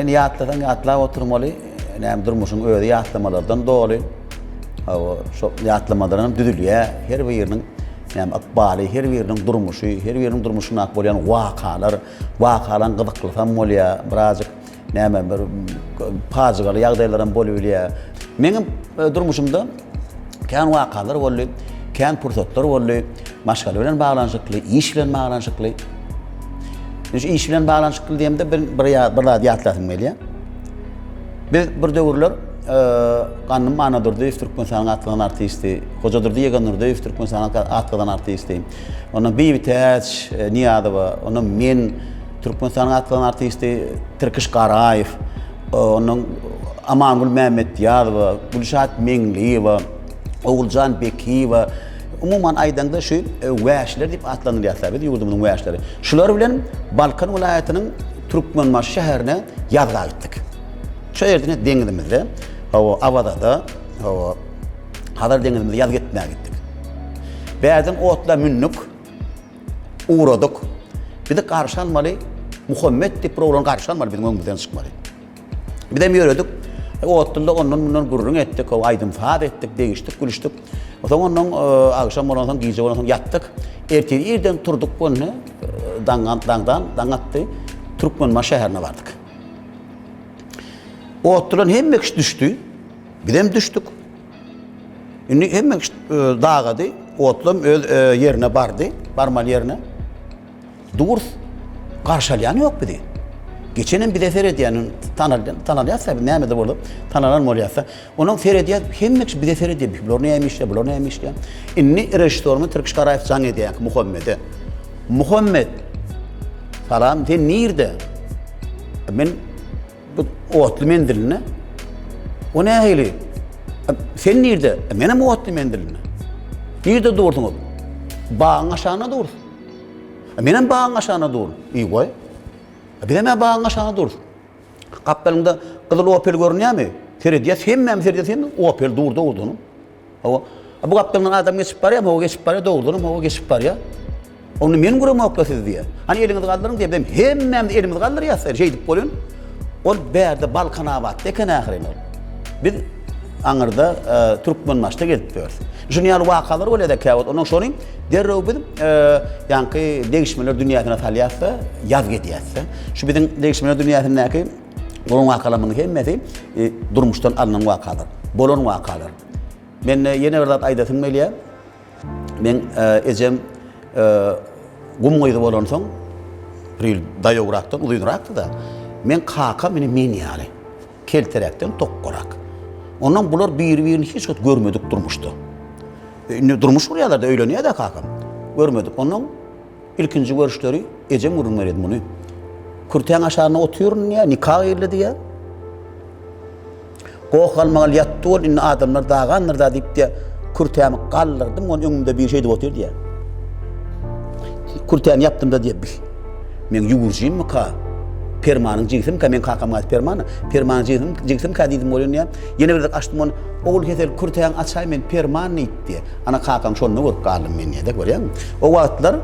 Yani yatla oturmalı. Yani durmuşun öyle yatlamalardan doğru. Şu yatlamalarının düdülüye her birinin yani akbali, her birinin durmuşu, her birinin durmuşuna akbolayan vakalan gıdıklısan molya, birazcık näme bir pazgalı ýagdaýlaryň bolýarlar. Meňim durmuşymda kän wakalar boldy, kän pursatlar boldy, maşgala bilen baglanşykly, iş bilen baglanşykly. İş bilen baglanşykly diýemde bir zat ýatlasym gelýär. Biz bir döwürler Kanım Manadur'da Türkmenistan'ın atlanan artisti, Hocadur'da Yeganur'da Türkmenistan'ın atlanan artisti. Onun bir biteç Niyadova, onun men Türkmenistan'ın atlanan artisti Türküş Karayev, onun Amangul Mehmet Yadova, Gülşat Mengliyeva, Oğulcan Bekiyeva. Umuman aydanda şu wäşler dip atlanır ýatlap, ýurdumun wäşleri. Şular bilen Balkan vilayetinin Türkmenbaş şäherine ýazga gittik. Şu ýerde deňizimizde Avadada, Hadar deňizimizde ýaz gitmä gittik. Bäzin otla münnük uğradyk. Bizi karşı almaly, Muhammed diýip program karşı almaly, bizim öňümizden çykmaly. Bir de ýöredik. Otla ondan gurrun etdik, aýdym faat etdik, degişdik, gülüşdik. Ondan akşam bolan gije bolan ýatdyk. Ertesi ýerden turdyk bolny, daňatdy, Türkmenbaş şäherine bardyk. Otlan hemme kişi düştü. Bidem düştük. Indi hemme kişi dağıdı. Otlam öz yerine bardı. Barmal yerine. Dur. Karşılayan yok bidi. Geçenen bir de Ferediyanın tanalıyatsa, näme de boldy? Tanalan molyatsa. Onun Ferediyat hemme kişi bir de Ferediyan. Bular nämiş ya, bular nämiş ya. Inni rejisormy Türküş Karayev jaň edýär Muhammed'e. Muhammed. Salam, sen nirde? Men otlu mendiline. O ne hili? Sen nerede? Menem otlu mendiline. Nerede durdun o? Bağın aşağına dur. Menem bağın aşağına dur. İyi koy. Bir de ben bağın aşağına dur. Kapelinde kızıl Opel görünüyor mu? Feridiyat hemmem Opel durdu olduğunu. Bu kapelinden adam geçip var ya, o geçip var ya doğduğunu, o geçip var ya. Onu men görüm oklasız diye. Hani elinizi kaldırın diye, hemmem de elimizi kaldır ya, şey deyip bolun. Ol berde Balkan avat deken ahirin ol. Biz Aňyrda Türkmenbaşda gelip diýär. Şu ýaly wakalar bolýar da käwet. Onuň şonuň derrew biz ýanky degişmeler dünýäsine salýatsa, ýaz gedýärse. Şu biziň degişmeler dünýäsindäki bolan wakalarymyň hemmesi durmuşdan alynan wakalar, bolan wakalar. Men ýene bir zat aýdasym gelýär. Men ejem gumgoýdy bolan soň bir daýograkdan, ulyňrakdy da. Men kaka meni ýaly. Kelterekden tokkorak. Ondan bular bir-birini hiç görmedik durmuşdu. Durmuş buryalarda öýlenýär da kakam. Görmedik. Ondan ilkinji görüşleri ejem urunlar edi muny. Kürtäň aşagyna oturýan ýa nikah edildi ýa. Gokalmagal ýatdy ol, inni adamlar dağanlar da diýip de kürtämi galdyrdım, onuň öňümde bir şey diýip oturdy ýa. Kürtäni ýapdym da diýip. Men ýugurjym ka? Permanın jigsim ka men kakamga permanın jigsim ka diýdim bolýan ýa. Ýene bir açdym onu, oğul kesel kürtäň açay men perman diýdi. Ana kakam şonu görüp galdym men ýa-da görýän. O wagtlar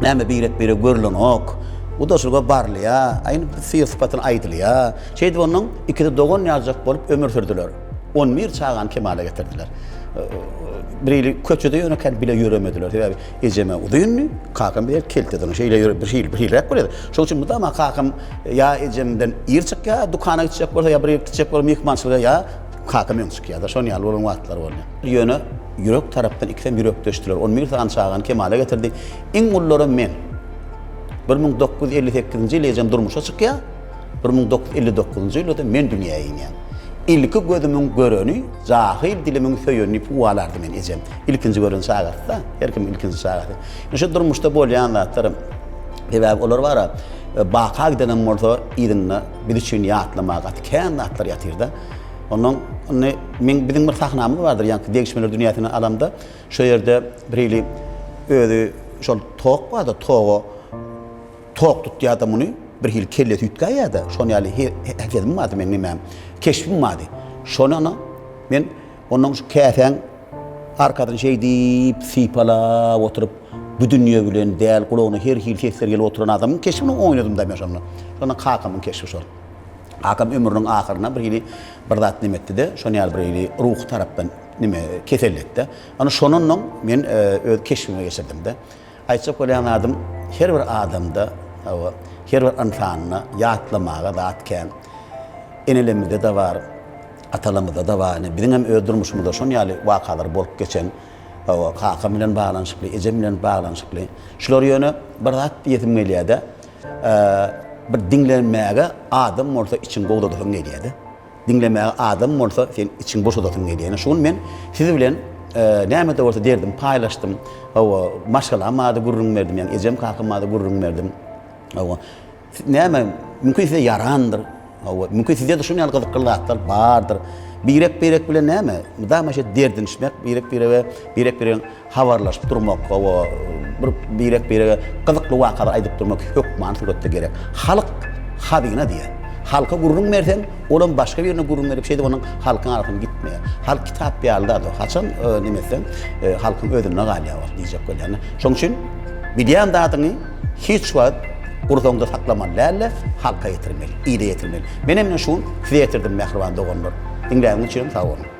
näme bir görülen ok. Bu da şurga barlya, aýyn sypatyny aýdylýar. Şeýdi onuň ikide dogan ýazjak bolup ömür sürdüler. 11 çağan kemale getirdiler. Biri köçede yöneken bile yürümediler. Tabii eceme uduyunlu, kakam bir kelteden şeyle bir şey rek böyle. Şu için bu da ama kakam ya ecemden ir çık ya dukana gidecek bolsa ya bir gidecek bolsa Myhman şöyle ya kakam yok çık ya da şonu yalı olan vaatlar var. Yönü yürek taraftan ikiden yürek döştüler. 11 tane çağan kemale getirdi. En ulları men 1958-nji ýyly ecem durmuşa çık ya. 1959-njy ýylda men dünýäge inen. İlki gözümün göreni, zahil dilimin söyönüp uvalardı men ecem. İlkinci görün sağatda, herkim ilkinci sağatda. Şu durmuşda bolýan zatlarım, sebäbi olar bara, baka gidenen morda idinna bir üçin ýatlamak, kän atlar ýatyrda. Ondan men bizim bir sahnamyz bardyr, ýa-ni degişmeler dünýäsine alamda. Şu ýerde birili özi şol tok bardy, tok tutýar da muny. Bir hil kelle tütgaya da şonu ýaly herkesim mady men nimem keşfim mady. Şonu men ondan şu käfen arkadan şey diýip sypala oturup bu dünýä bilen däl gulagyna her hil kesler gelip oturan adamyň keşfini oýnadym da men şonu. Şonu kakamyň keşfi şol. Akam ömrünün ahırına bir hili bir zat nimetdi de, şonu ýaly bir hili ruh tarapdan nime keselletdi. Ana şonundan men öz keşfime geçirdim de. Aýtsak bolýan adam her bir adamda, her bir insanyna ýatlamaga zatken enelemizde de var, atalarımızda da var. Bizim hem öz durmuşumuzda şonu ýaly wakalar bolup geçen, kaka bilen bağlanşykly, ejem bilen bağlanşykly. Şular ýöne bir zat ýetim gelýärde. Bir dinlenmäge adam bolsa için gowdadyň gelýärdi. Dinlemäge adam bolsa sen için boşadadyň gelýär. Şunu men siz bilen näme de bolsa derdim, paýlaşdym. Maşgalamady gurrun berdim, ýani ejem kakamadı gurrun berdim. Näme mümkin size yarandır. Mümkin size de şunu ýaly gyzyklar bardır. Birek bilen näme? Mudama şe derdin işmek, birek habarlaşyp durmak, birek gyzykly wakalar aýdyp durmak hökman suratda gerek. Halk habyna diýär. Halka gurrun bersen, olan başga birine gurrun berip şeýde onuň halkyň arkasyna gitmeýär. Halk kitap ýalda, haçan nimesen halkyň özüne galýar diýjek bolýan. Şoň üçin bilýän datyny hiç wagt gurrunda saklamaly, halka ýetirmeli, ýa-da ýetirmeli. Menem şunu size ýetirdim mehriban doganlar. Dinleýän üçin sag bolun.